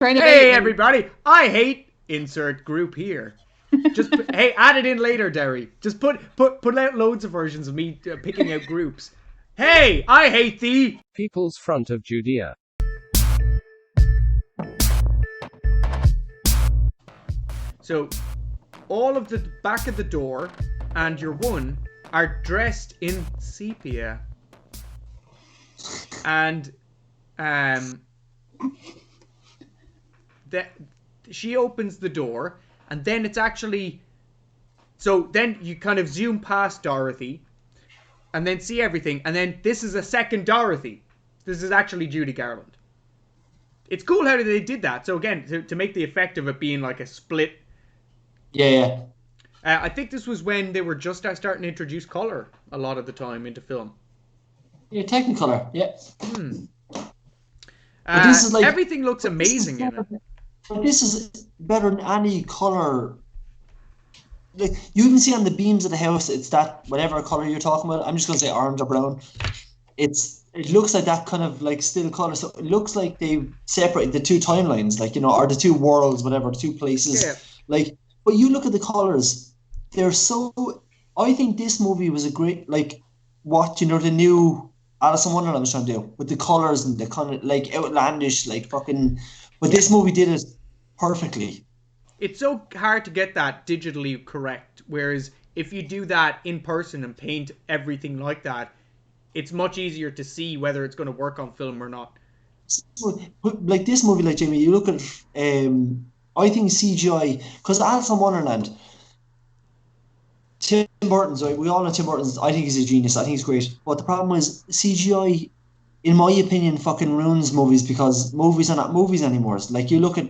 Hey everybody, I hate insert group here. Just hey, add it in later, Derry. Just put out loads of versions of me picking out groups. Hey, I hate the People's Front of Judea. So, all of the back of the door and your one are dressed in sepia, and she opens the door, and then it's actually, so then you kind of zoom past Dorothy and then see everything, and then this is a second Dorothy. This is actually Judy Garland. It's cool how they did that. So again, to make the effect of it being like a split. Yeah. I think this was when they were just starting to introduce color a lot of the time into film. Yeah, Technicolor, yeah. This is like, everything looks amazing in it. But this is better than any color. Like, you even see on the beams of the house, it's that whatever color you're talking about. I'm just going to say orange or brown. It looks like that kind of like still color. So it looks like they separated the two timelines, like, you know, or the two worlds, whatever, the two places. Yeah. Like, but you look at the colors, they're so. I think this movie was a great, like, what, you know, the new Alice in Wonderland was trying to do with the colors and the kind of like outlandish, like fucking. But this movie did it perfectly. It's so hard to get that digitally correct. Whereas if you do that in person and paint everything like that, it's much easier to see whether it's going to work on film or not. Like this movie, like Jamie, you look at, I think CGI, because Alice in Wonderland, Tim Burton's, right? We all know Tim Burton's. I think he's a genius. I think he's great. But the problem is CGI, in my opinion, fucking ruins movies, because movies are not movies anymore. Like, you look at,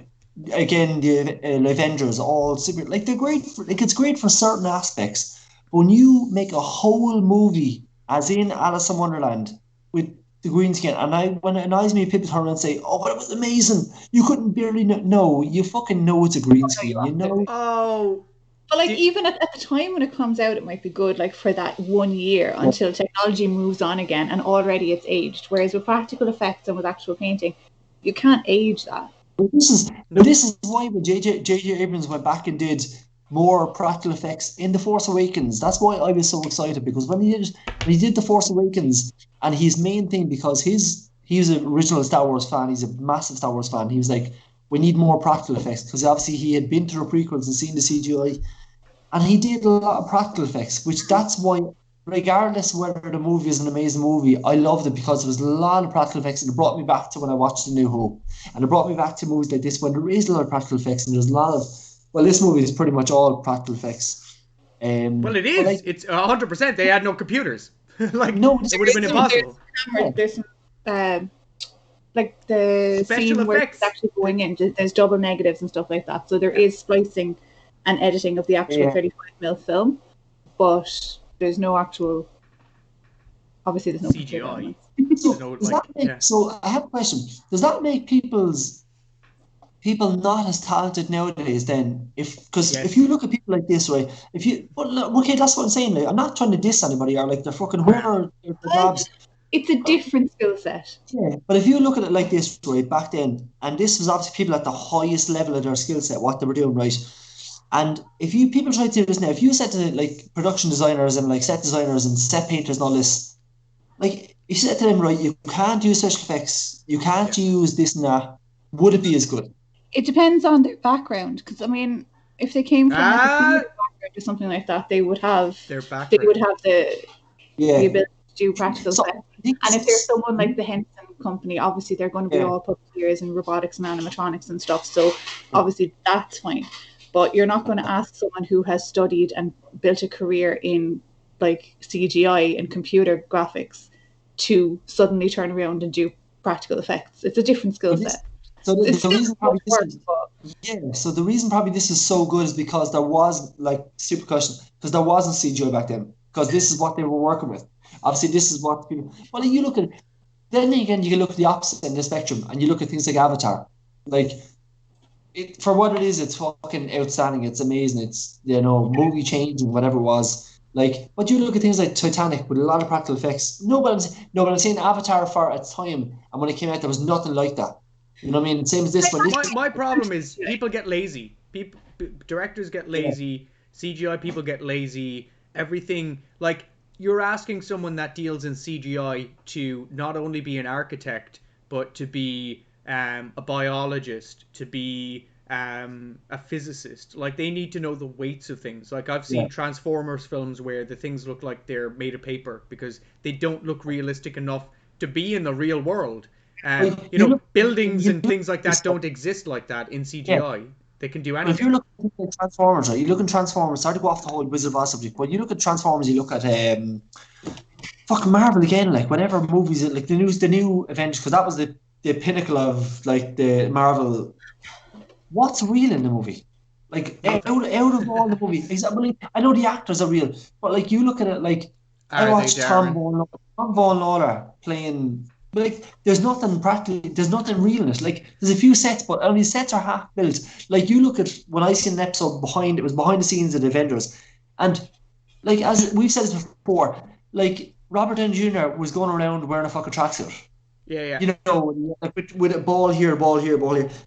again, the Avengers, all super, like, they're great. Like, it's great for certain aspects. But when you make a whole movie, as in Alice in Wonderland, with the green screen, and when it annoys me, people turn around and say, "Oh, but it was amazing. You couldn't barely know." No, you fucking know it's a green screen. You know. Oh. But like, even at the time when it comes out, it might be good, like, for that 1 year until technology moves on again, and already it's aged. Whereas with practical effects and with actual painting, you can't age that. This is why when J.J. Abrams went back and did more practical effects in The Force Awakens. That's why I was so excited, because when he did The Force Awakens, and his main thing, because he was an original Star Wars fan, he's a massive Star Wars fan. He was like, we need more practical effects, because obviously he had been to the prequels and seen the CGI. And he did a lot of practical effects, which that's why, regardless whether the movie is an amazing movie, I loved it, because there was a lot of practical effects, and it brought me back to when I watched A New Hope. And it brought me back to movies like this when there is a lot of practical effects, and there's a lot of, well, this movie is pretty much all practical effects. Well, it is. Like, it's 100%. They had no computers. Like, no, it would have been impossible. There's some, like the special scene effects where it's actually going in, there's double negatives and stuff like that. So there is splicing and editing of the actual 35mm film, but there's no actual. Obviously, there's no CGI. So I have a question. Does that make people not as talented nowadays then? If you look at people like this, right? Okay, that's what I'm saying. Like, I'm not trying to diss anybody or like they're fucking whoever. It's a different skill set. Yeah, but if you look at it like this, right, back then, and this was obviously people at the highest level of their skill set, what they were doing, right? And if people try to do this now, if you said to like production designers and like set designers and set painters and all this, like, you said to them, right, you can't use special effects, you can't use this and that, would it be as good? It depends on their background, because I mean, if they came from like a theatre background or something like that, they would have the ability to do practical effects. And if there's someone like the Henson Company, obviously they're going to be all puppeteers and robotics and animatronics and stuff, so obviously that's fine. But you're not going to ask someone who has studied and built a career in like CGI and computer graphics to suddenly turn around and do practical effects. It's a different skill set. So the reason probably this is so good is because there was like super question, because there wasn't CGI back then, because this is what they were working with. Obviously, this is what people. Well, you look at. Then again, you can look at the opposite end of the spectrum, and you look at things like Avatar, like. For what it is, it's fucking outstanding. It's amazing. It's, you know, movie changing, whatever it was. Like, but you look at things like Titanic with a lot of practical effects. But I'm saying Avatar for its time, and when it came out, there was nothing like that. You know what I mean? Same as this one. My problem is people get lazy. Directors get lazy. CGI people get lazy. Everything, like, you're asking someone that deals in CGI to not only be an architect, but to be a biologist, to be a physicist. Like, they need to know the weights of things. Like, I've seen Transformers films where the things look like they're made of paper because they don't look realistic enough to be in the real world. Buildings and things like that don't exist like that in CGI. Yeah. They can do anything. If you look at Transformers, right? You look at Transformers. Sorry to go off the whole Wizard of Oz subject, but you look at Transformers. You look at fucking Marvel again. Like, whenever movies, like the new Avengers, because that was the pinnacle of like the Marvel. What's real in the movie? Like out of all the movies, I know the actors are real, but like you look at it, like I watched Tom Vaughan Lawler playing. But like, there's nothing real in it. Like, there's a few sets, but only sets are half built. Like, you look at when I seen an episode behind the scenes of the Avengers, and like as we've said this before, like Robert Downey Jr. was going around wearing a fucking tracksuit. Yeah. You know, like with a ball here.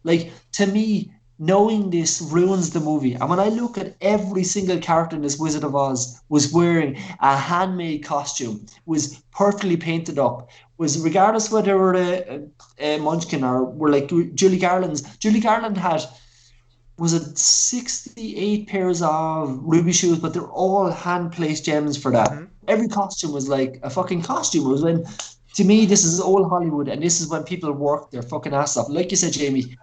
Like, to me, knowing this ruins the movie. And when I look at every single character in this Wizard of Oz was wearing a handmade costume, was perfectly painted up, was regardless whether they were a Munchkin or were like Julie Garland's. Julie Garland was it 68 pairs of ruby shoes, but they're all hand-placed gems for that. Mm-hmm. Every costume was like a fucking costume. It was when, to me, this is old Hollywood, and this is when people work their fucking ass off. Like you said, Jamie,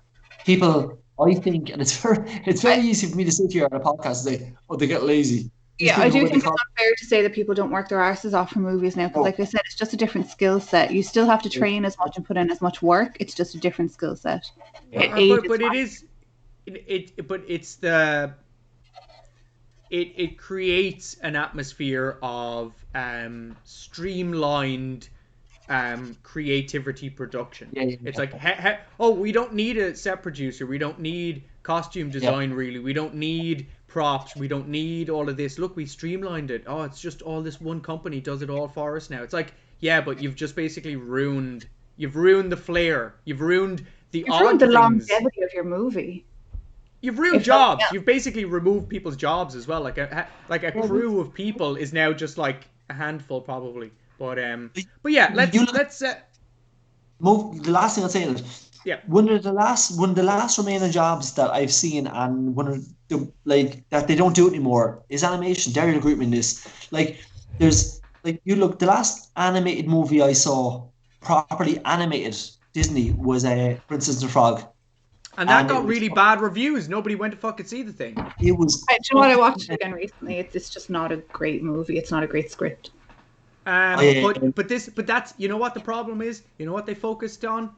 people, I think, and it's very easy for me to sit here on a podcast and say, oh, they get lazy. Yeah, I do think it's unfair to say that people don't work their arses off for movies now, because like I said, it's just a different skill set. You still have to train as much and put in as much work. It's just a different skill set. Yeah. It creates an atmosphere of streamlined creativity production. It's like, we don't need a set producer. We don't need costume design, really. We don't need props. We don't need all of this. Look, we streamlined it. Oh, it's just all this one company does it all for us now. It's like, yeah, but you've just basically ruined the flair. You've ruined the longevity of your movie. You've ruined jobs. You've basically removed people's jobs as well. Like a crew of people is now just like a handful, probably. But yeah, let's move. The last thing I'll say is, one of the last remaining jobs that I've seen, and one of the that they don't do it anymore, is animation. Darren agreed with this. Like, there's the last animated movie I saw properly animated Disney was Princess and the Frog. And that got really bad reviews. Nobody went to fucking see the thing. It was. Do you know what? I watched it again recently. It's just not a great movie. It's not a great script. But that's, you know what the problem is? You know what they focused on?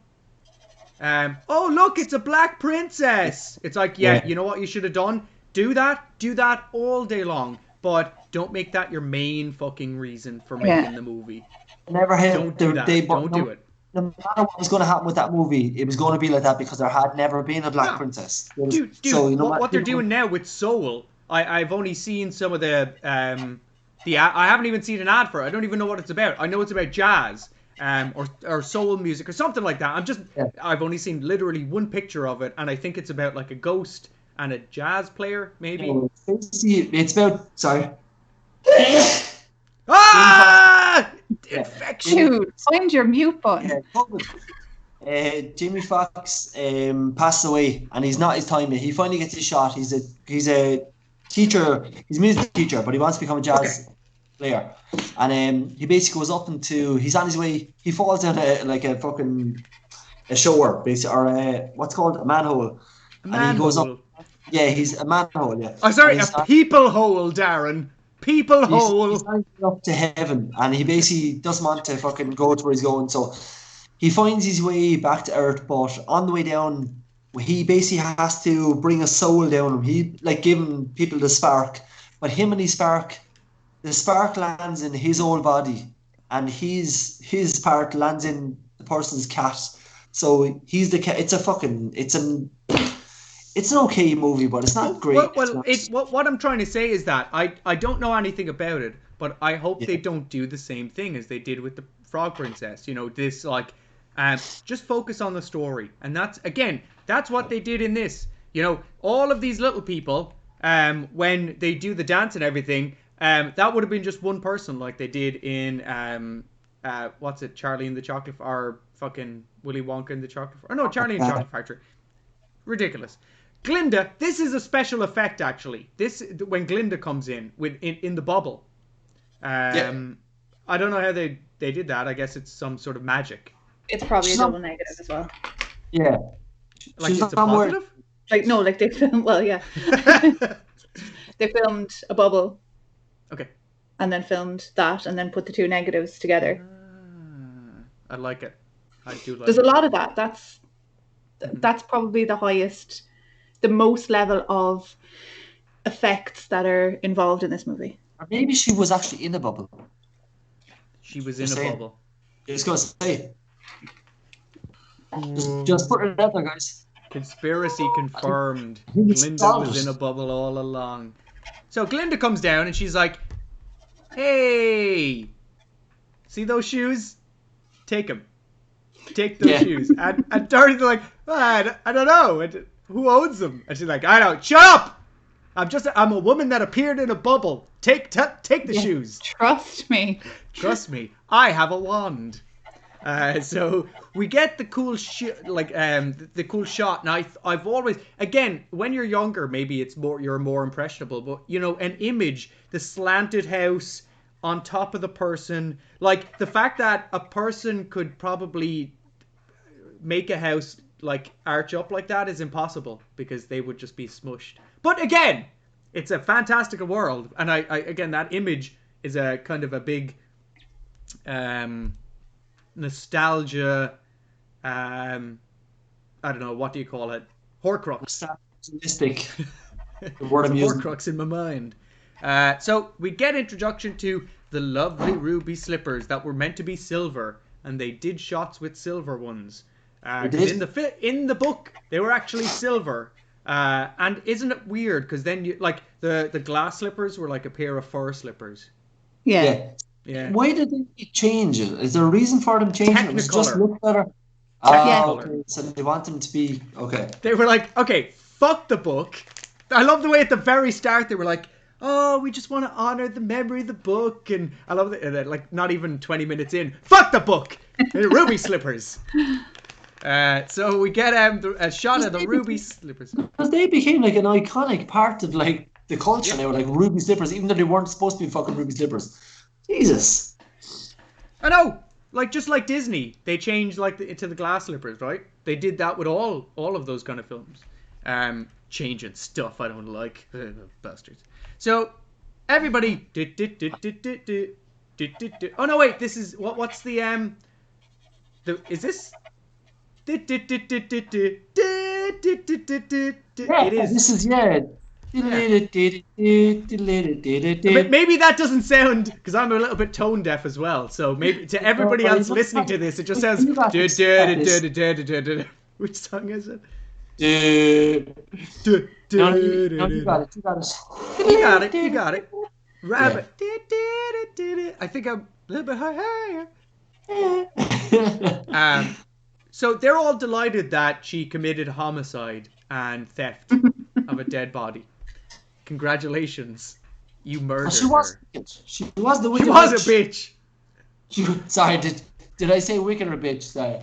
Oh, look, it's a black princess. It's like, you know what you should have done? Do that all day long. But don't make that your main fucking reason for making the movie. Don't do that. Don't do it. No matter what was going to happen with that movie, it was going to be like that because there had never been a black princess. Dude, so, you know what they're doing now with Soul, I've only seen some of the I haven't even seen an ad for it. I don't even know what it's about. I know it's about jazz, or soul music or something like that. I've only seen literally one picture of it, and I think it's about like a ghost and a jazz player, maybe. It's about infection. Dude, find your mute button. Jamie Foxx passed away, and he's not his time yet. He finally gets his shot. He's a teacher. He's a music teacher, but he wants to become a jazz player. And he basically goes up he's on his way. He falls down a shower, basically, or what's called a manhole. And he goes up. Yeah, he's a manhole. Yeah. Oh, sorry, a people hole, Darren. People hole. He's up to heaven, and he basically doesn't want to fucking go to where he's going. So he finds his way back to Earth, but on the way down, he basically has to bring a soul down him. He giving people the spark, but him and the spark lands in his old body, and his spark lands in the person's cat. So he's the cat. It's an okay movie, but it's not great. What I'm trying to say is that I don't know anything about it, but I hope they don't do the same thing as they did with the Frog Princess. You know, this Just focus on the story. And that's what they did in this. All of these little people, when they do the dance and everything, that would have been just one person, like they did in what's it, Charlie and the Chocolate, or fucking Willy Wonka and the Chocolate, or no, Charlie and the Chocolate Factory. Ridiculous. Glinda, this is a special effect actually. This, when Glinda comes in in the bubble. I don't know how they did that. I guess it's some sort of magic. It's probably a double negative as well. Yeah. Like it's a positive? Like, no, like they filmed, well, yeah. They filmed a bubble. Okay. And then filmed that, and then put the two negatives together. I like it. I do like There's it. a lot of that. That's probably the most level of effects that are involved in this movie. Or maybe she was actually in a bubble. She was in a bubble. Just gonna say. Just put it out there, guys. Conspiracy confirmed. Glinda was in a bubble all along. So Glinda comes down and she's like, "Hey, see those shoes? Take them. Take those shoes." And Darren's like, "I don't know. Who owns them?" And she's like, "I don't. Shut up! I'm a woman that appeared in a bubble. Take the shoes. Trust me. Trust me. I have a wand." So we get the cool the cool shot. Now I've always, again, when you're younger, maybe you're more impressionable, but an image, the slanted house on top of the person, like the fact that a person could probably make a house like arch up like that is impossible because they would just be smushed. But again, it's a fantastical world, and I again, that image is a kind of a big nostalgia, I don't know, what do you call it? Horcrux. Nostalgistic. The word I'm using. Horcrux in my mind. So we get introduction to the lovely ruby slippers that were meant to be silver, and they did shots with silver ones. In the book, they were actually silver. And isn't it weird? Because then the glass slippers were like a pair of fur slippers. Yeah. Yeah. Why did they change it? Is there a reason for them changing it? It just look better. Okay. So they want them to be okay. They were like, okay, fuck the book. I love the way at the very start they were like, "Oh, we just want to honor the memory of the book," and I love that. Like, not even 20 minutes in, fuck the book. Ruby slippers. So we get a shot of the ruby slippers. Because they became like an iconic part of like the culture now, like ruby slippers, even though they weren't supposed to be fucking ruby slippers. Jesus. I know. Just like Disney, they changed to the glass slippers, right? They did that with all of those kind of films. Changing stuff I don't like. Bastards. So everybody. Oh no, wait. This is what's the is this? It is. This is But maybe that doesn't sound, because I'm a little bit tone deaf as well. So maybe to everybody else listening to this, it just sounds. Which song is it? No, you got it. You got it. Rabbit. I think I'm a little bit higher. So they're all delighted that she committed homicide and theft of a dead body. Congratulations, you murdered her. She was the wicked. She was a bitch. Sorry, did I say wicked or bitch? Sorry.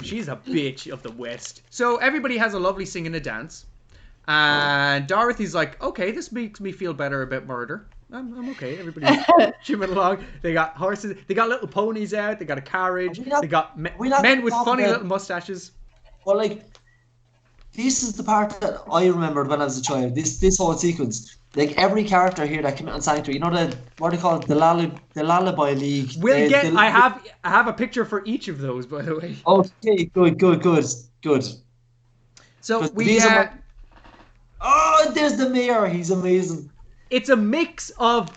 She's a bitch of the West. So everybody has a lovely sing and a dance, and Dorothy's like, "Okay, this makes me feel better about murder. I'm okay." Everybody's chimming along. They got horses. They got little ponies out. They got a carriage. They got men with funny little mustaches. Well, this is the part that I remembered when I was a child. This whole sequence, like every character here that came out on Sanctuary, what do they call it? The Lullaby League. I have a picture for each of those, by the way. Okay, good. So there's the mayor. He's amazing. It's a mix of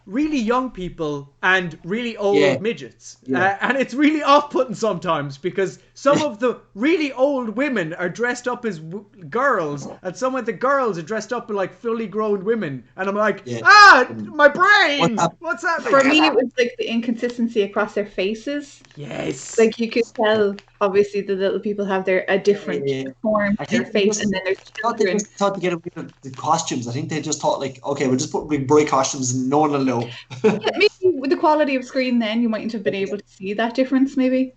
really young people and really old midgets. And it's really off-putting sometimes because some of the really old women are dressed up as girls and some of the girls are dressed up like fully grown women. And I'm like, my brain! What's happening? For me, it was like the inconsistency across their faces. Yes. Like you could tell obviously the little people have a different form I to their think face, and then there's they children. just thought to get away with the costumes. I think they just thought like, okay, we'll just put big bright costumes and no one will know. Yeah, maybe with the quality of screen, then you mightn't have been able to see that difference. Maybe.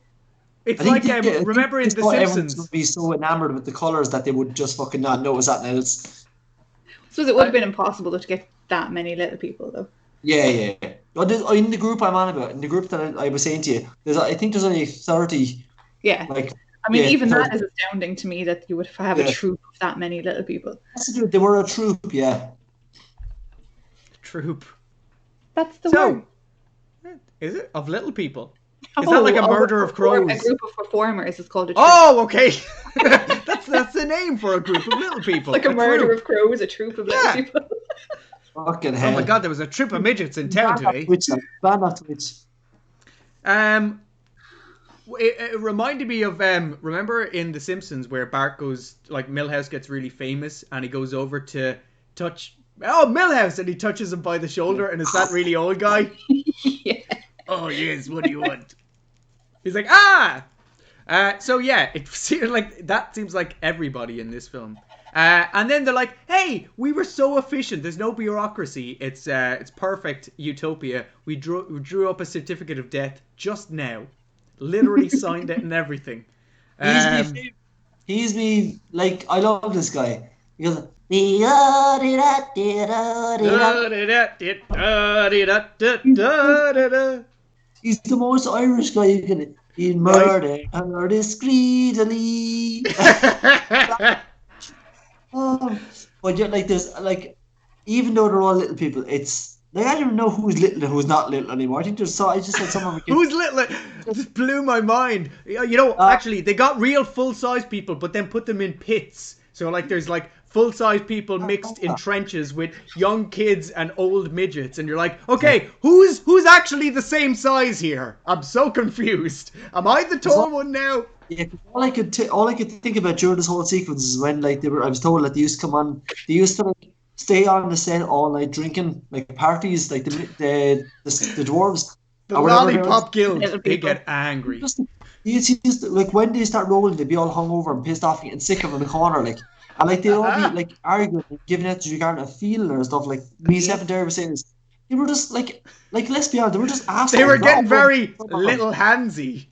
It's I think like remember in The everyone's Simpsons. going to be so enamored with the colors that they would just fucking not notice that. Now it's. So it would have been impossible to get that many little people, though. Yeah. Well, in the group I'm on about, in the group that I was saying to you, I think there's only 30. Yeah. Like, I mean, even 30. that is astounding to me that you would have a troop of that many little people. They were a troop, yeah. Troop. That's the word. Is it? Of little people? Is that like a murder of crows? A group of performers is called a troop. Oh, okay. that's the name for a group of little people. Like a murder of crows, a troop of little people. Fucking hell. Oh my god, there was a troop of midgets in town today. Ban off Twitch. It reminded me of remember in The Simpsons where Bart goes, like, Milhouse gets really famous and he goes over to touch Milhouse, and he touches him by the shoulder, and it's that really old guy. Yeah. Oh yes, what do you want? He's like, ah. So yeah, it seems like that seems like everybody in this film. And then they're like, hey, we were so efficient. There's no bureaucracy. It's perfect utopia. We drew up a certificate of death just now. Literally signed it and everything. He's me, like, I love this guy. He goes, he's the most Irish guy you can. He murdered her discreetly. But yet, like, there's like, even though they're all little people, it's like I don't even know who's little and who's not little anymore. I think there's I just said someone who's little. Just blew my mind. You know, actually, they got real full-size people, but then put them in pits. So like, there's like full-size people mixed in trenches with young kids and old midgets, and you're like, okay, who's actually the same size here? I'm so confused. Am I the tall one now? Yeah, all I could think about during this whole sequence is when, like, I was told that they used to come on. They used to, like, stay on the set all night drinking, like, parties, like the dwarves. The Lollipop Guild. They get angry. Like, when they start rolling, they'd be all hungover and pissed off, getting sick of in the corner, like. And like they'd all be like arguing, and giving out to Jugarn a feeling or stuff. Like me, Seth and Darren were saying this. They were just like let's be honest, they were just assholes. They were getting very little handsy.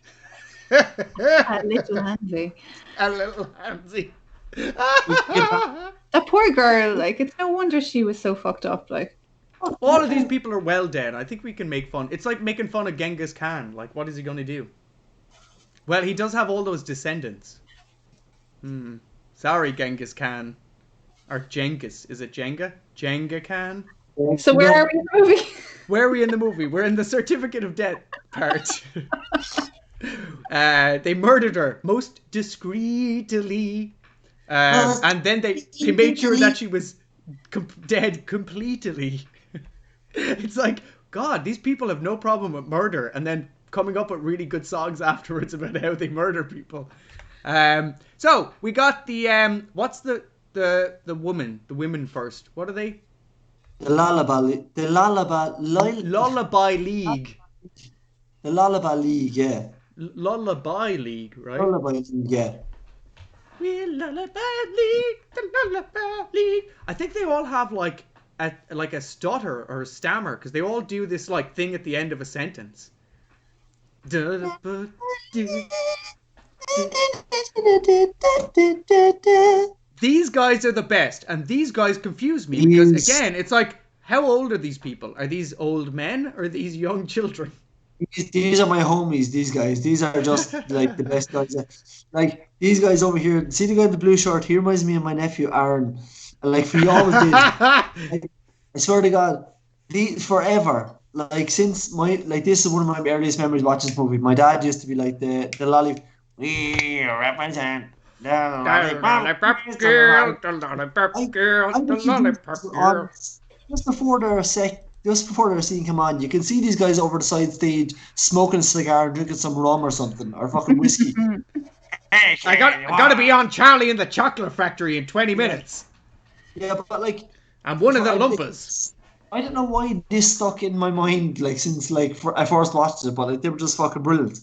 A little handsy. A little handsy. That poor girl, like, it's no wonder she was so fucked up, like. All of these people are well dead. I think we can make fun. It's like making fun of Genghis Khan. Like, what is he going to do? Well, he does have all those descendants. Sorry, Genghis Khan. Or Genghis. Is it Jenga? Jenga Khan? So where are we in the movie? Where are we in the movie? We're in the certificate of death part. They murdered her most discreetly. And then they made sure that she was dead completely. It's like, God, these people have no problem with murder. And then coming up with really good songs afterwards about how they murder people. So we got the what's the women first? What are they? The Lullaby League. The Lullaby League, yeah. Lullaby League, right? Lullaby League, yeah. We're Lullaby League, the Lullaby League. I think they all have like a stutter or a stammer because they all do this like thing at the end of a sentence. These guys are the best, and these guys confuse me because again, it's like, how old are these people? Are these old men or are these young children? These are my homies. These guys. These are just like the best guys. Like these guys over here. See the guy in the blue shirt? He reminds me of my nephew Aaron. And like he always did. Like, I swear to God, forever. Like since this is one of my earliest memories watching this movie. My dad used to be like the lolly. We represent the lollipop girl, the lollipop girl, the lollipop girl. Just before their scene come on, you can see these guys over the side stage smoking a cigar and drinking some rum or something, or fucking whiskey. I got to be on Charlie in the Chocolate Factory in 20 minutes. Yeah, but like, I'm one of the lumpers. I don't know why this stuck in my mind, like since I first watched it, but like, they were just fucking brilliant.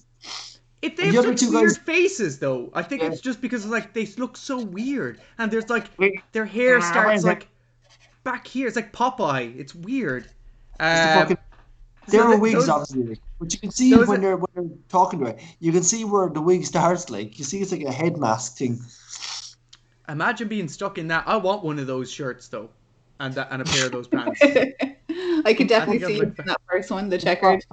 They And have the other such two weird guys, faces, though. I think yeah, it's just because like they look so weird, and there's like wait, their hair starts it's like back here. It's like Popeye. It's weird. the fucking. They So were wigs, those obviously, like, but you can see those when they're talking to it, you can see where the wig starts. Like you see, it's like a head mask thing. imagine being stuck in that. I want one of those shirts though, and a pair of those pants. I could I definitely think I'd see you look. in that first one, the checkered.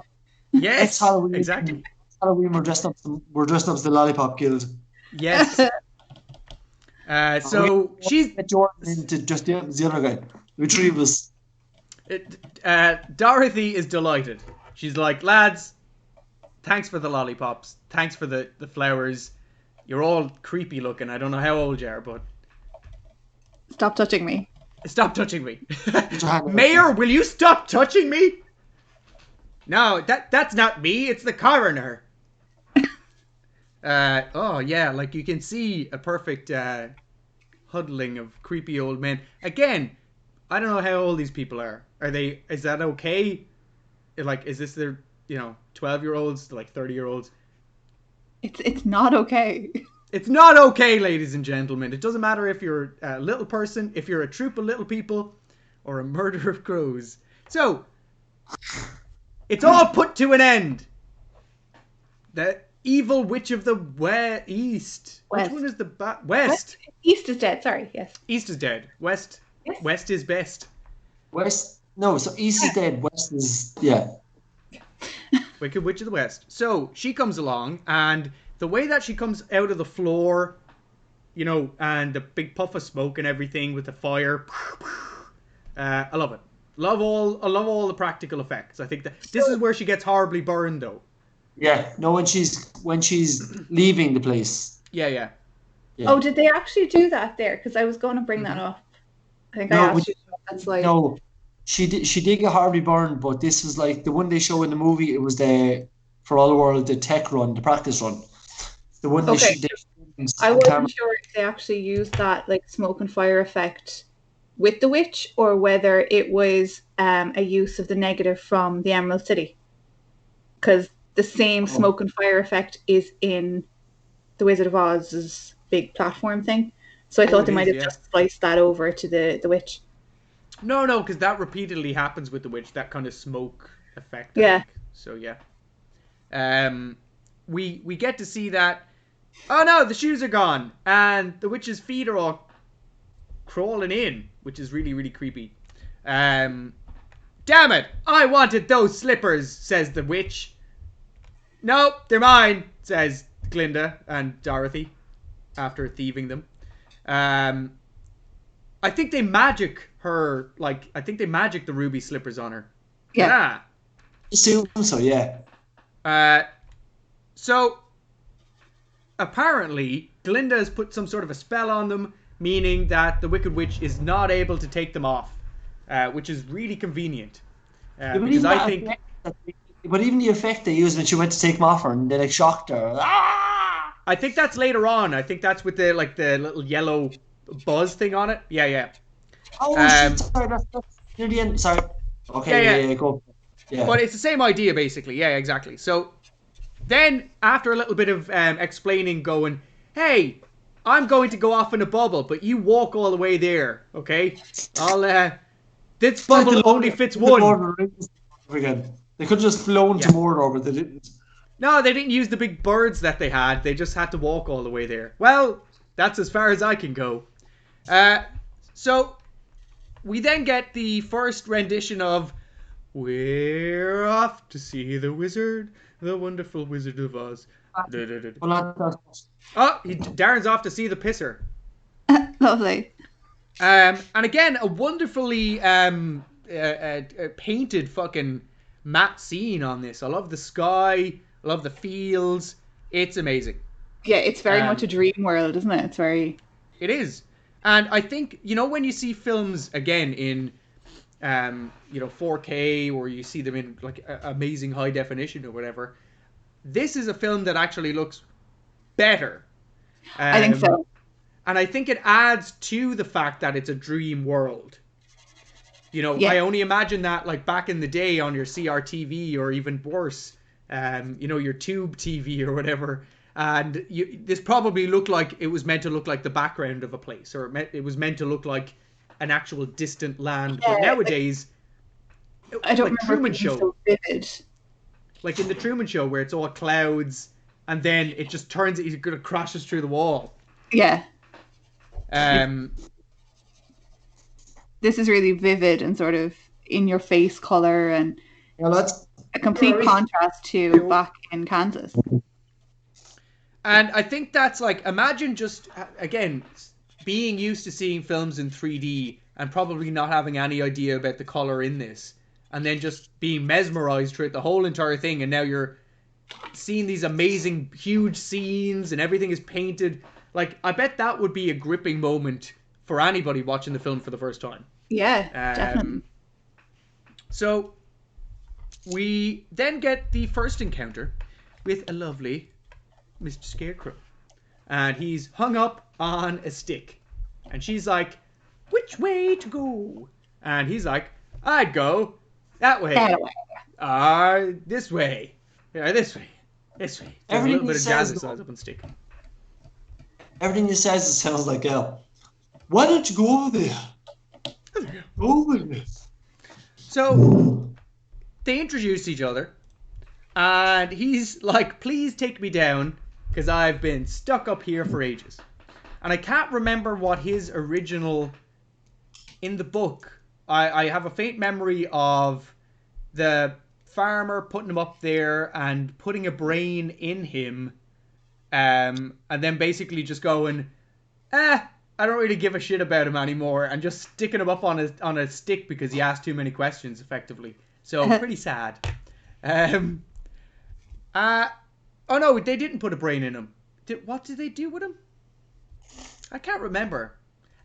Next Yes, Halloween, exactly. we're dressed up. We're dressed up as the Lollipop Guild. Yes. So she's Get Jordan into just the other guy. The three of us. Dorothy is delighted. She's like, lads, thanks for the lollipops. Thanks for the flowers. You're all creepy looking. I don't know how old you are, but Stop touching me. stop touching me. Put your hand up. Mayor, will you stop touching me? No, that's not me. It's the coroner. Oh yeah, like you can see a perfect huddling of creepy old men. Again, I don't know how old these people are. Is that okay? Like, is this their 12-year-olds, like 30-year-olds? It's not okay. It's not okay, ladies and gentlemen. It doesn't matter if you're a little person, if you're a troop of little people, or a murder of crows. So, it's all put to an end. The evil witch of the East. West. Which one is the West? East is dead. Sorry. Yes. East is dead. West. Yes. West is best. West. No, so East is dead. West is Wicked Witch of the West. So she comes along, and the way that she comes out of the floor, and the big puff of smoke and everything with the fire, I love it. I love all the practical effects. I think that this is where she gets horribly burned, though. Yeah. No, when she's leaving the place. Yeah. Oh, did they actually do that there? Because I was going to bring that up. I think I asked you. That's like no. She did get horribly burned, but this was like the one they show in the movie. It was for all the world, the tech run, the practice run. The one Okay. I wasn't sure if they actually used that like smoke and fire effect with the witch, or whether it was a use of the negative from the Emerald City, because the same smoke and fire effect is in the Wizard of Oz's big platform thing. So I thought they might have just spliced that over to the witch. No, because that repeatedly happens with the witch. That kind of smoke effect. Yeah. So yeah. We get to see that. Oh no, the shoes are gone, and the witch's feet are all crawling in, which is really, really creepy. Damn it! I wanted those slippers, says the witch. Nope, they're mine, says Glinda and Dorothy, after thieving them. I think they magic her, I think they magic the ruby slippers on her. Yeah. Assume so, yeah. So, apparently, Glinda has put some sort of a spell on them, meaning that the Wicked Witch is not able to take them off, which is really convenient. Because I think... But even the effect they used when she went to take them off her and they shocked her. Ah! I think that's later on. I think that's with the little yellow buzz thing on it. Yeah. Oh, sorry, that's near the end. Sorry. Okay, yeah, go. Yeah. But it's the same idea, basically. Yeah, exactly. So then, after a little bit of explaining, going, hey, I'm going to go off in a bubble, but you walk all the way there, okay? This bubble only fits one. Again. They could have just flown to Mordor, but they didn't. No, they didn't use the big birds that they had. They just had to walk all the way there. Well, that's as far as I can go. So, we then get the first rendition of We're Off to See the Wizard, the Wonderful Wizard of Oz. Darren's off to see the pisser. Lovely. And again, a wonderfully painted fucking matte scene on this. I love the sky. I love the fields. It's amazing. Yeah, it's very much a dream world, isn't it? It's very... It is. And I think, when you see films, again, in, 4K, or you see them in, amazing high definition or whatever, this is a film that actually looks better. I think so. And I think it adds to the fact that it's a dream world. I only imagine that, back in the day on your CRTV, or even worse, your tube TV or whatever. And this probably looked like it was meant to look like the background of a place, or it was meant to look like an actual distant land. But nowadays, I don't like remember Truman being Show, so vivid. like in the Truman Show, where it's all clouds, and then it just turns, it kind of crashes through the wall. Yeah. This is really vivid and sort of in your face color, and that's a complete contrast to back in Kansas. And I think that's like, imagine just, again, being used to seeing films in 3D and probably not having any idea about the color in this, and then just being mesmerized throughout the whole entire thing, and now you're seeing these amazing, huge scenes, and everything is painted. Like, I bet that would be a gripping moment for anybody watching the film for the first time. Yeah, definitely. So, we then get the first encounter with a lovely Mr. Scarecrow. And he's hung up on a stick. And she's like, which way to go? And he's like, I'd go that way. That way. This way. Yeah, this way. This way. There's Everything a little bit of jazzercise up on stick. Everything he says, it sounds like, why don't you go over there? Go over there. So, they introduce each other. And he's like, please take me down, because I've been stuck up here for ages. And I can't remember what his original... In the book, I have a faint memory of the farmer putting him up there and putting a brain in him. And then basically just going, I don't really give a shit about him anymore. And just sticking him up on a stick because he asked too many questions, effectively. So, pretty sad. Oh no, they didn't put a brain in him. What did they do with him? I can't remember.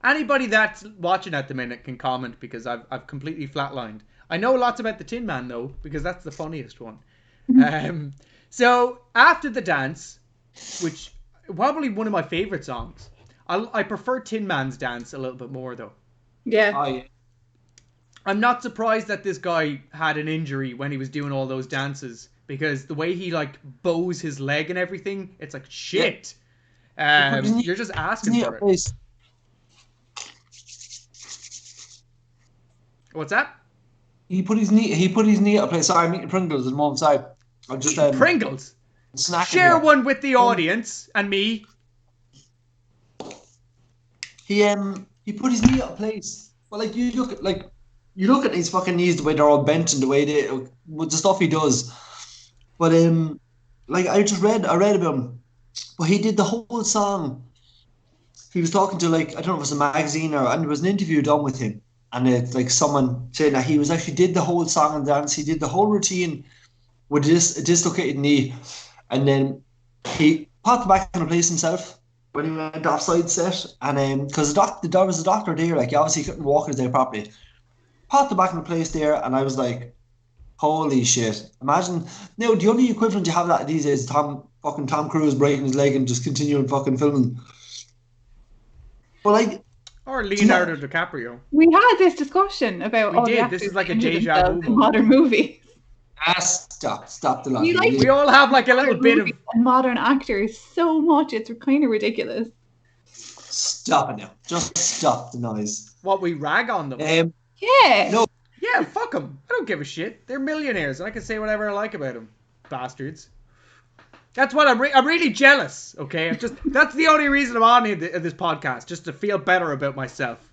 Anybody that's watching at the minute can comment, because I've completely flatlined. I know lots about the Tin Man though, because that's the funniest one. So after the dance, which probably one of my favorite songs, I prefer Tin Man's dance a little bit more though. Yeah. Oh, yeah. I'm not surprised that this guy had an injury when he was doing all those dances, because the way he like bows his leg and everything, it's like shit. You're just asking for it. What's that? He put his knee at a place. Sorry, I'm eating Pringles at the moment. Sorry, I'm just Pringles. Snacking Share here. one with the audience and me. He put his knee at a place. Well, like you look at his fucking knees, the way they're all bent and the way with the stuff he does. But like I read about him. But he did the whole song. He was talking to, like, I don't know if it was a magazine and there was an interview done with him. And it's like someone saying that he was actually did the whole song and dance. He did the whole routine with a dislocated knee. And then he popped back in place himself when he went offside set. And because there was a doctor there, like, obviously he couldn't walk it there properly. Popped it back in place there, and I was like, holy shit. Imagine. Now, the only equivalent you have that these days is Tom Cruise breaking his leg and just continuing fucking filming. But like, or Leonardo DiCaprio. We had this discussion about all the actors this is like a injured deja themselves vu in modern movies. Stop the line. We all have like a little bit of modern actors so much, it's kind of ridiculous. Stop it now. Just stop the noise. what we rag on them. Yeah. No. Yeah, fuck them. I don't give a shit. They're millionaires, and I can say whatever I like about them, bastards. That's what I'm really jealous. Okay, that's the only reason I'm on this podcast, just to feel better about myself,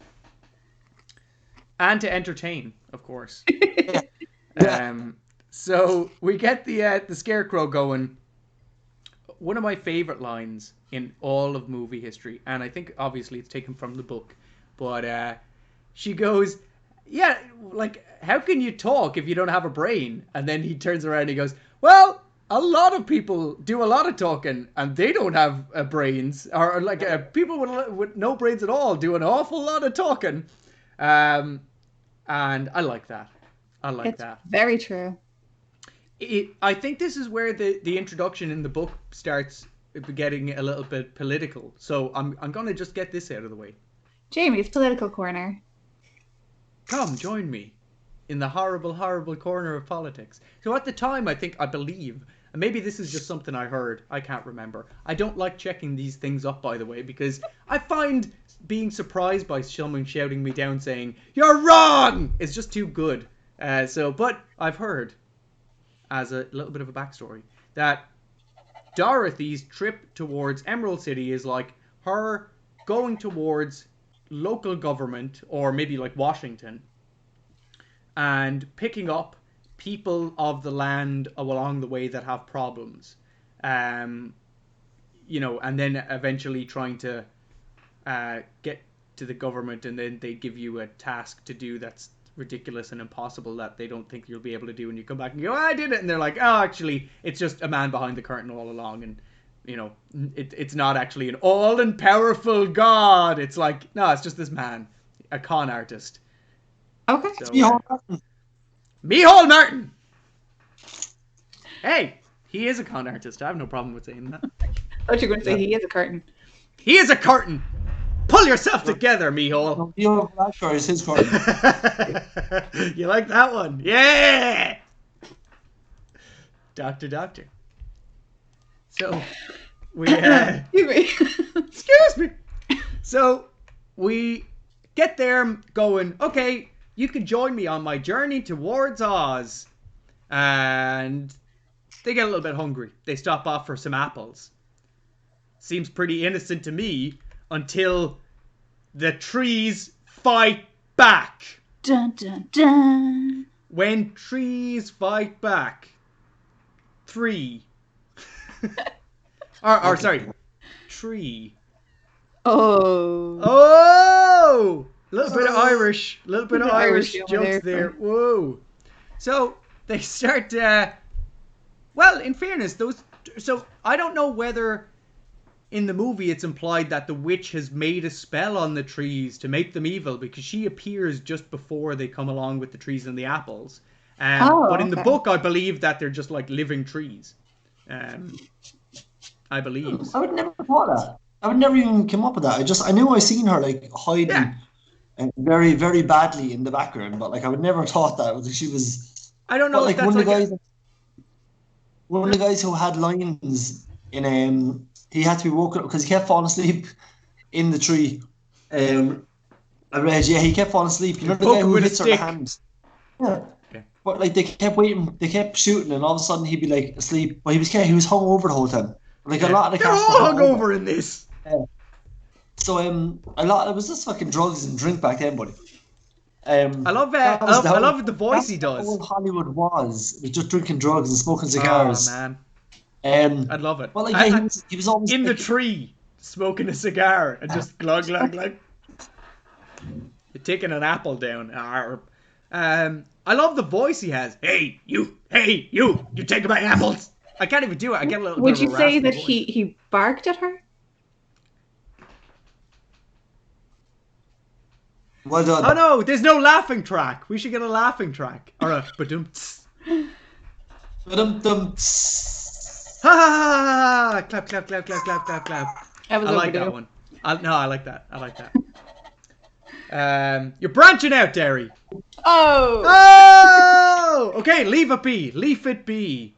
and to entertain, of course. So we get the Scarecrow going. One of my favorite lines in all of movie history, and I think obviously it's taken from the book, but she goes, "Yeah, like, how can you talk if you don't have a brain?" And then he turns around and he goes, "Well, a lot of people do a lot of talking and they don't have brains, or like people with no brains at all do an awful lot of talking." And I like that. It's very true. I think this is where the introduction in the book starts getting a little bit political. So I'm going to just get this out of the way. Jamie's political corner. Come, join me in the horrible, horrible corner of politics. So at the time, I believe And maybe this is just something I heard. I can't remember. I don't like checking these things up, by the way, because I find being surprised by someone shouting me down saying, "You're wrong!" is just too good. But I've heard, as a little bit of a backstory, that Dorothy's trip towards Emerald City is like her going towards local government, or maybe like Washington, and picking up people of the land along the way that have problems. And then eventually trying to get to the government, and then they give you a task to do that's ridiculous and impossible that they don't think you'll be able to do, and you come back and go, I did it, and they're like, oh, actually it's just a man behind the curtain all along, and it's not actually an all and powerful god. It's like, no, it's just this man, a con artist. Okay. So, Martin. Mihal Martin. Hey, he is a con artist. I have no problem with saying that. I thought you were going to say he is a curtain. He is a curtain. Pull yourself together, Mihal. Is his curtain. You like that one? Yeah. Doctor. So we excuse me. So we get there going, okay, you can join me on my journey towards Oz. And they get a little bit hungry. They stop off for some apples. Seems pretty innocent to me until the trees fight back. Dun, dun, dun. When trees fight back. 3. Sorry. Tree. Oh. A little bit of Irish. A little bit of Irish jokes there. Whoa. So they start, well, in fairness, so I don't know whether in the movie it's implied that the witch has made a spell on the trees to make them evil, because she appears just before they come along with the trees and the apples. But in the book, I believe that they're just like living trees. I believe. I would never thought that. I would never even come up with that. I knew I seen her like hiding very, very badly in the background, but like I would never thought that she was. I don't know. Like one of the guys who had lines in he had to be woken up because he kept falling asleep in the tree. I read, he kept falling asleep. You know the guy who hits her in the hand. Yeah. But like they kept waiting, they kept shooting, and all of a sudden he'd be like asleep. But he was hung over the whole time. Like a lot of the cast were hung over in this. So a lot it was just fucking drugs and drink back then, buddy. I love the voice he does. All Hollywood was just drinking drugs and smoking cigars. Oh man. I'd love it. Well, like he was always in the tree smoking a cigar and just glug. You're taking an apple down. I love the voice he has. Hey you, you taking my apples. I can't even do it. I get a little. Would bit of you a say that voice. he barked at her? Well done. Oh no, there's no laughing track. We should get a laughing track or a badum. Ba-dum-dum. Ha ha ha ha! Clap. I like that one. I like that. You're branching out, Derry. Oh! Okay, leave it be. Leave it be.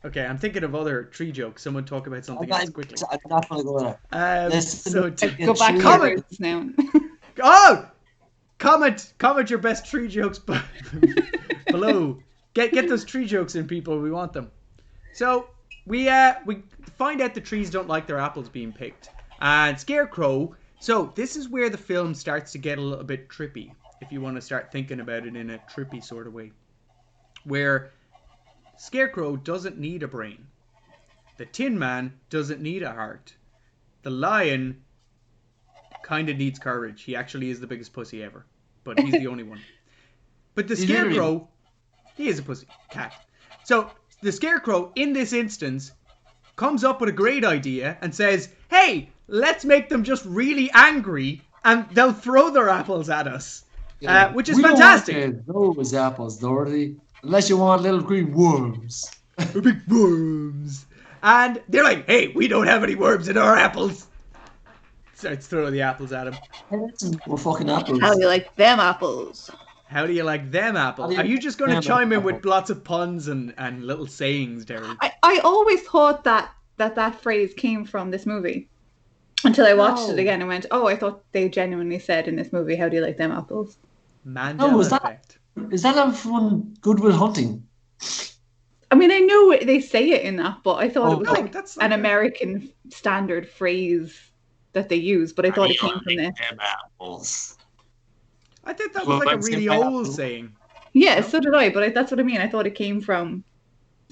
Okay, I'm thinking of other tree jokes. Someone talk about something else quickly. I'm not going to go there. Go back to comment now. Comment your best tree jokes below. Get those tree jokes in, people. We want them. So we find out the trees don't like their apples being picked, and Scarecrow. So this is where the film starts to get a little bit trippy, if you want to start thinking about it in a trippy sort of way, where Scarecrow doesn't need a brain. The Tin Man doesn't need a heart. The lion kind of needs courage. He actually is the biggest pussy ever, but he's the only one. But the Scarecrow, he is a pussy cat. So the Scarecrow, in this instance, comes up with a great idea and says, hey, let's make them just really angry and they'll throw their apples at us. Which is fantastic. Don't want those apples, Dorothy. Unless you want little green worms. Big worms. And they're like, hey, we don't have any worms in our apples. Starts throwing the apples at him. We're fucking apples. How do you like them apples? How do you like them apples? Are you just going to chime in with lots of puns and little sayings, Darren? I always thought that phrase came from this movie until I watched it again and went, oh, I thought they genuinely said in this movie, how do you like them apples? Mandela effect. Is that from Good Will Hunting? I mean, I know they say it in that, but I thought it was like that's an American standard phrase that they use, but I thought it came from this. Apples. I thought that was like a really old saying. Yeah, so did I, but that's what I mean. I thought it came from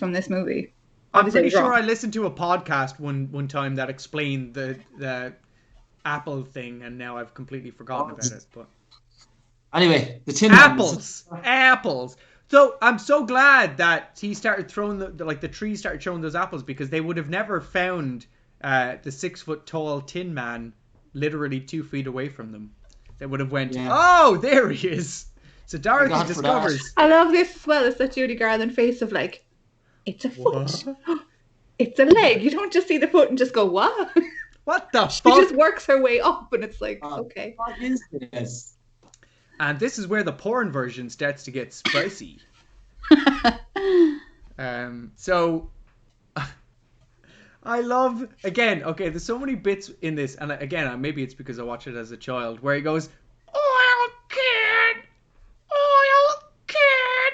this movie. I'm pretty sure I listened to a podcast one time that explained the apple thing, and now I've completely forgotten about it. But anyway, the Tin apples. So I'm so glad that he started throwing the tree started showing those apples, because they would have never found the 6 foot tall Tin Man literally 2 feet away from them. They would have went, oh, there he is. So Dorothy discovers. I love this as well. It's that Judy Garland face of like, it's a foot. It's a leg. You don't just see the foot and just go, what? What the She fuck? just works her way up, and it's like, okay. What is this? And this is where the porn version starts to get spicy. So I love, again, okay, there's so many bits in this, and again, maybe it's because I watched it as a child, where he goes, oil can.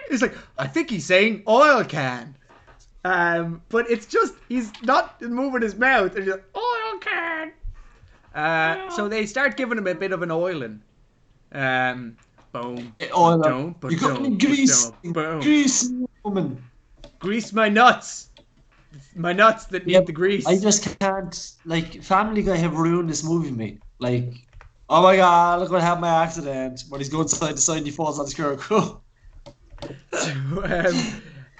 It's like, I think he's saying oil can. But it's just, he's not moving his mouth, and he's like, oil can. So they start giving him a bit of an oiling. Boom. You got any grease? Grease, woman. Grease my nuts. My nuts that need the grease. I just can't. Like, Family Guy have ruined this movie for me. Like, oh my god, look what happened by accident. When he's going side to side and he falls on the scarecrow. So,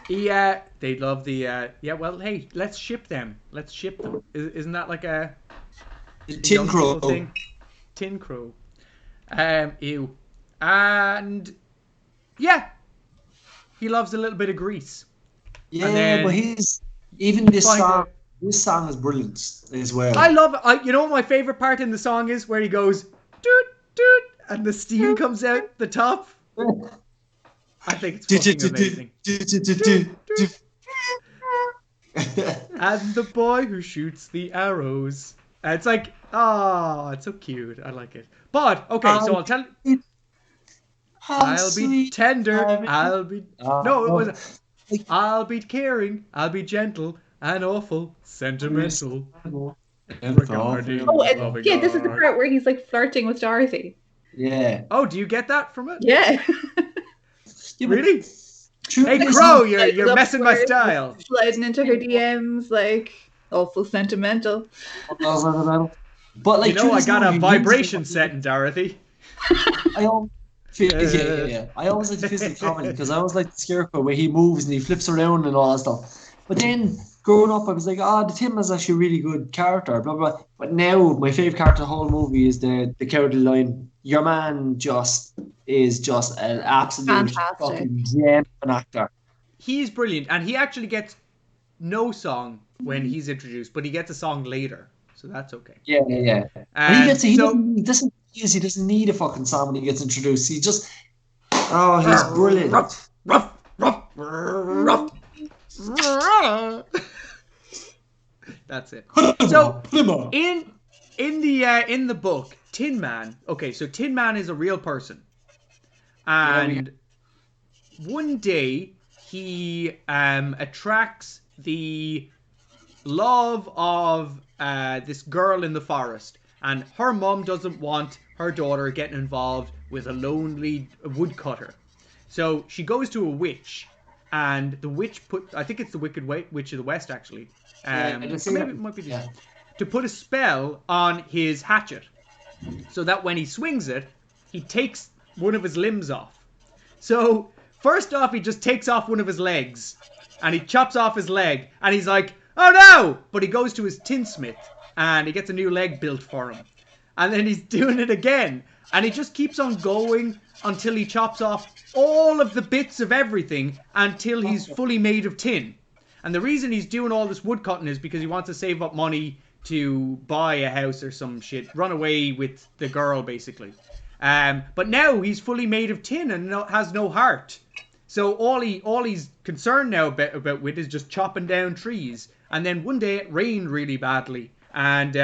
they love the, well, hey, let's ship them. Isn't that like a Tin Crow thing? Tin Crow. Ew. And, yeah, he loves a little bit of grease. Yeah, but even this song is brilliant as well. I love it. You know what my favorite part in the song is? Where he goes, doot, doot, and the steam comes out the top. I think it's fucking amazing. And the boy who shoots the arrows. It's like, it's so cute. I like it. But, okay, so I'll tell you. I'll be tender. I'll be... No, it was... I'll be caring. I'll be gentle and awful. Sentimental. Regarding this is the part where he's like flirting with Dorothy. Yeah. Oh, do you get that from it? Yeah. Really? Hey, Crow, you're messing my style. Sliding into her DMs, like, awful sentimental. But like, I got a vibration setting, Dorothy. I always like the physical comedy, because I always like the Scarecrow where he moves and he flips around and all that stuff. But then growing up, I was like, the Tim is actually a really good character, blah blah. But now my favorite character in the whole movie is the cowardly lion. Your man is just an absolute fucking gem of an actor. He's brilliant, and he actually gets no song when he's introduced, but he gets a song later, so that's okay. Yeah. He doesn't need a fucking song when he gets introduced. He just, he's brilliant. Ruff. That's it. So in the book, Tin Man. Okay, so Tin Man is a real person, and one day he attracts the love of this girl in the forest, and her mom doesn't want her daughter getting involved with a lonely woodcutter. So she goes to a witch, and the witch I think it's the Wicked Witch of the West, actually. Maybe it might be to put a spell on his hatchet, so that when he swings it, he takes one of his limbs off. So first off, he just takes off one of his legs, and he chops off his leg, and he's like, oh no! But he goes to his tinsmith, and he gets a new leg built for him. And then he's doing it again, and he just keeps on going until he chops off all of the bits of everything until he's fully made of tin. And the reason he's doing all this woodcutting is because he wants to save up money to buy a house or some shit, run away with the girl, basically. But now he's fully made of tin and has no heart. So all he's concerned now about with is just chopping down trees. And then one day it rained really badly, and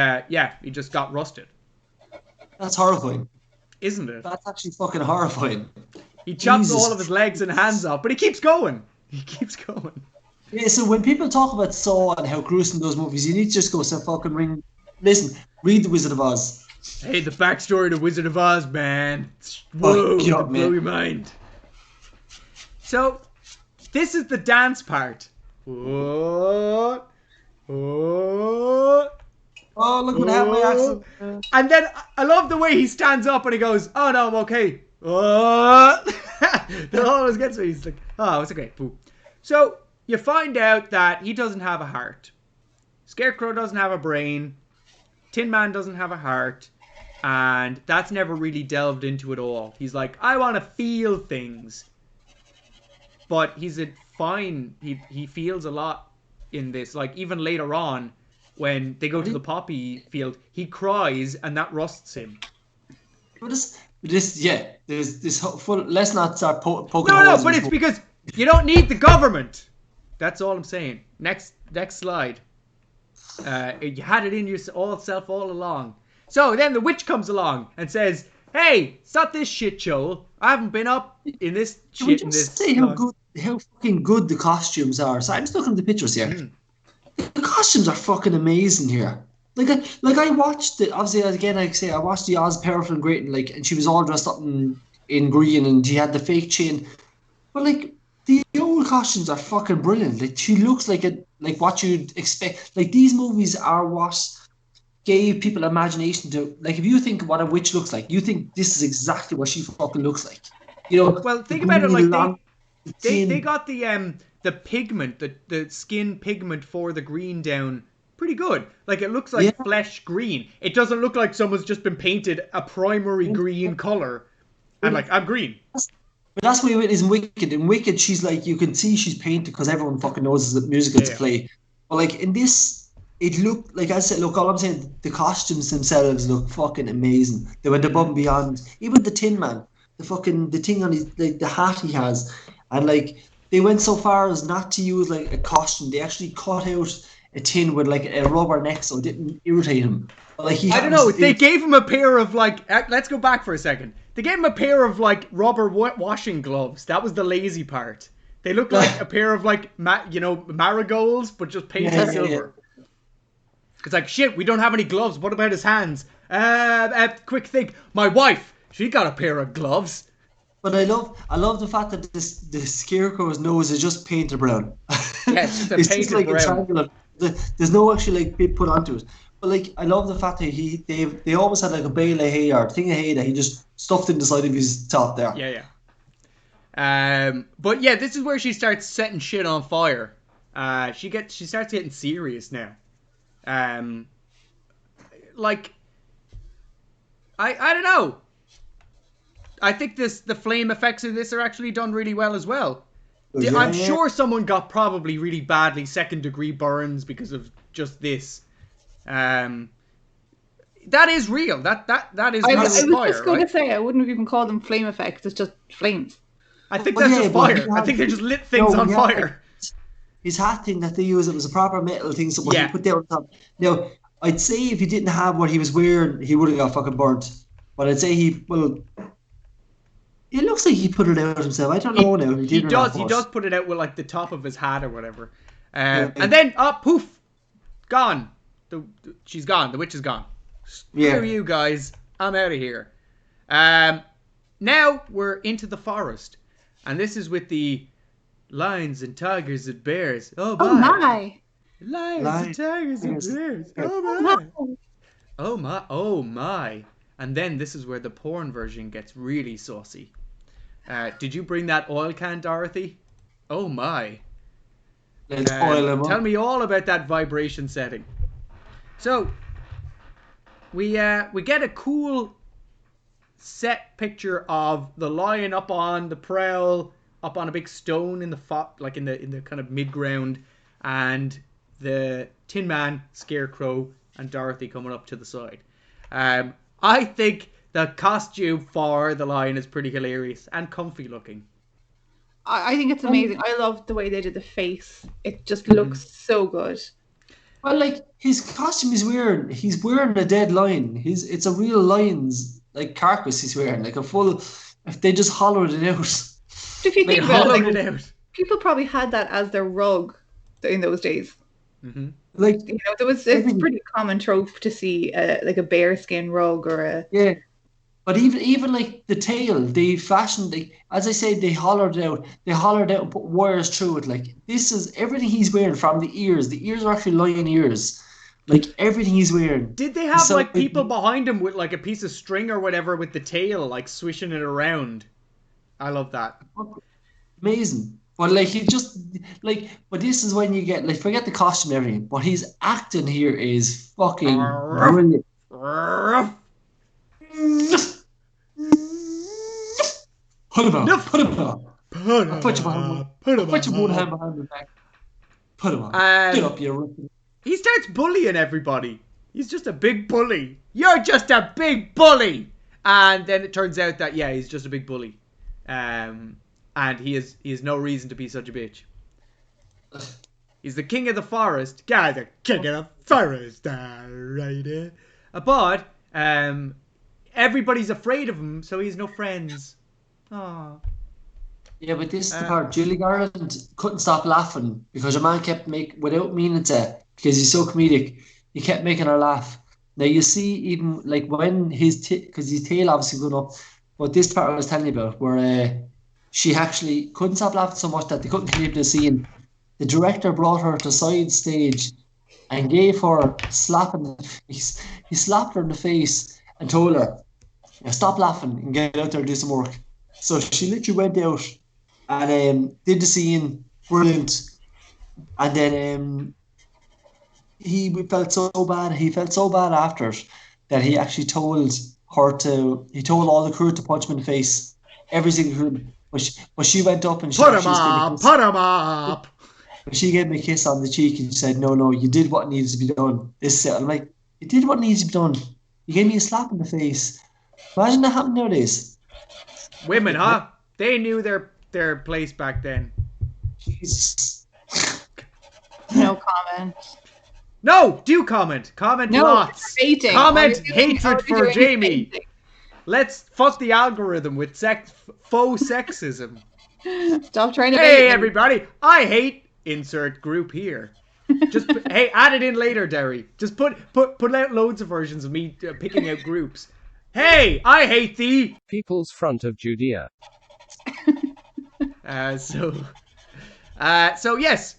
he just got rusted. That's horrifying. Isn't it? That's actually fucking horrifying. He chopped all of his legs and hands off, but he keeps going. He keeps going. Yeah, so when people talk about Saw and how gruesome those movies, you need to just go some fucking read The Wizard of Oz. Hey, the backstory to Wizard of Oz, man. Whoa, blow your mind. So, this is the dance part. Oh, look what happened, Axel. And then I love the way he stands up and he goes, oh no, I'm okay. Oh. That always gets me. He's like, oh, it's okay. Boo. So, you find out that he doesn't have a heart. Scarecrow doesn't have a brain. Tin Man doesn't have a heart. And that's never really delved into at all. He's like, I want to feel things. But he's fine. He feels a lot in this. Like, even later on, when they go to the poppy field, he cries and that rusts him. There's this full. Let's not start poking. No, but it's because you don't need the government. That's all I'm saying. Next slide. You had it in yourself all along. So then the witch comes along and says, "Hey, stop this shit, Joel. I haven't been up in this Can shit we in just this." say how fucking good the costumes are? So I'm just looking at the pictures here. The costumes are fucking amazing here. Like I watched it. Obviously, again, like I say, I watched the Oz Powerful and Great, and she was all dressed up in green, and she had the fake chin. But like the old costumes are fucking brilliant. Like she looks like what you'd expect. Like these movies are what gave people imagination to. Like if you think what a witch looks like, you think this is exactly what she fucking looks like. You know. Well, think about it like they got the pigment, the skin pigment for the green down pretty good. Like it looks like flesh green. It doesn't look like someone's just been painted a primary green color. And like, I'm green. But that's what it is in Wicked. In Wicked, she's like, you can see she's painted because everyone fucking knows it's a musical to play. But like in this, it looked like I said. Look, all I'm saying, the costumes themselves look fucking amazing. They went above and beyond. Even the Tin Man, the thing on his, like the hat he has, and like they went so far as not to use like a costume. They actually cut out a tin with like a rubber neck so it didn't irritate him. But, like I don't know. They gave him a pair of like. Let's go back for a second. They gave him a pair of like rubber washing gloves. That was the lazy part. They looked like a pair of like marigolds, but just painted silver. It's like shit. We don't have any gloves. What about his hands? Quick think. My wife. She got a pair of gloves. But I love the fact that the Scarecrow's nose is just painted brown. Yeah, it's just painted like brown. A triangular. There's no actually like bit put onto it. But like I love the fact that they always had like a bale of hay or a thing of hay that he just stuffed in the side of his top there. Yeah. But yeah, this is where she starts setting shit on fire. She starts getting serious now. Like I don't know. I think the flame effects in this are actually done really well as well. Yeah. I'm sure someone got probably really badly second-degree burns because of just this. That is real. That is real fire. I was just going to say, I wouldn't even call them flame effects. It's just flames. I think that's just fire. I think they just lit things on fire. His hat thing that they used, it was a proper metal thing, so what he put down on top. Now, I'd say if he didn't have what he was wearing, he would have got fucking burnt. But I'd say it looks like he put it out himself. I don't know now. He does put it out with like the top of his hat or whatever. And then, poof, gone. She's gone. The witch is gone. Screw you guys. I'm out of here. Now we're into the forest. And this is with the lions and tigers and bears. Oh my. Lions and tigers and bears. Oh my. Oh my. And then this is where the porn version gets really saucy. Did you bring that oil can, Dorothy? Oh my. Let's oil him up. Tell me all about that vibration setting. So, we get a cool set picture of the lion up on the prowl, up on a big stone in the in the kind of mid-ground, and the Tin Man, Scarecrow, and Dorothy coming up to the side. I think the costume for the Lion is pretty hilarious and comfy looking. I think it's amazing. I love the way they did the face. It just looks so good. Well, like, his costume is weird. He's wearing a dead lion. It's a real lion's, like, carcass he's wearing. Like, a full... If they just hollowed it out. If you think about Hollowed it, it out. people probably had that as their rug in those days. Mm-hmm. Like, you know, it's a pretty common trope to see like a bearskin rug or a... Yeah. But even like the tail, they fashioned, as I said, they hollowed it out. They hollowed out and put wires through it. Like, this is everything he's wearing from the ears. The ears are actually lion ears. Like, everything he's wearing. Did they have like people behind him with like a piece of string or whatever with the tail, like swishing it around? I love that. Amazing. But like, he just like, but this is when you get like, forget the costume and everything. But his acting here is fucking brilliant. Put him on. Put him on. Put your one hand behind the back. Put him on. Get up, you rookie. He starts bullying everybody. He's just a big bully. You're just a big bully. And then it turns out that, yeah, he's just a big bully. And he has no reason to be such a bitch. He's the king of the forest. Yeah, the king of the forest. Right. But everybody's afraid of him, so he's no friends. Aww. Yeah, but this is the part. Julie Garland couldn't stop laughing because your man kept without meaning to, because he's so comedic, he kept making her laugh. Now you see, even like when because his tail obviously going up, but this part I was telling you about, where she actually couldn't stop laughing so much that they couldn't keep the scene. The director brought her to side stage and gave her slapping. He slapped her in the face and told her, "Stop laughing and get out there and do some work." So she literally went out and did the scene, brilliant. And then he felt so bad. He felt so bad after it that he actually told all the crew to punch him in the face. Every single crew. But she went up and she put him up. She gave me a kiss on the cheek and she said, "No, you did what needs to be done." I'm like, "You did what needs to be done. You gave me a slap in the face." Imagine that happened nowadays. Women, huh? They knew their place back then. Jesus. No comment. No, do comment. Comment lots. Debating. Comment hatred for Jamie. Let's fuck the algorithm with faux sexism. Stop trying to. Hey everybody, I hate insert group here. Just hey, add it in later, Derry. Just put out loads of versions of me picking out groups. Hey, I hate the People's Front of Judea. So yes,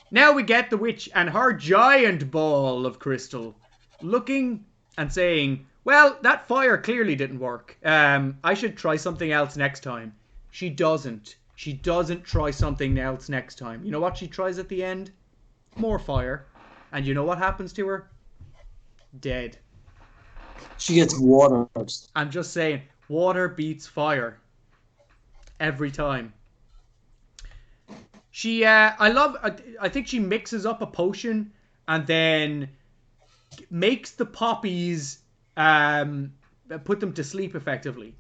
now we get the witch and her giant ball of crystal, looking and saying, "Well, that fire clearly didn't work. I should try something else next time." She doesn't. She doesn't try something else next time. You know what she tries at the end? More fire. And you know what happens to her? Dead. She gets water. I'm just saying, water beats fire. Every time. She, I think she mixes up a potion and then makes the poppies, put them to sleep effectively.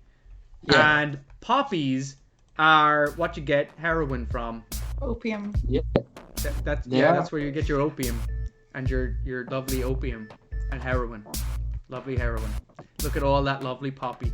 Yeah. And poppies are what you get heroin from. Opium. Yeah. That's where you get your opium and your lovely opium and heroin. Lovely heroin. Look at all that lovely poppy.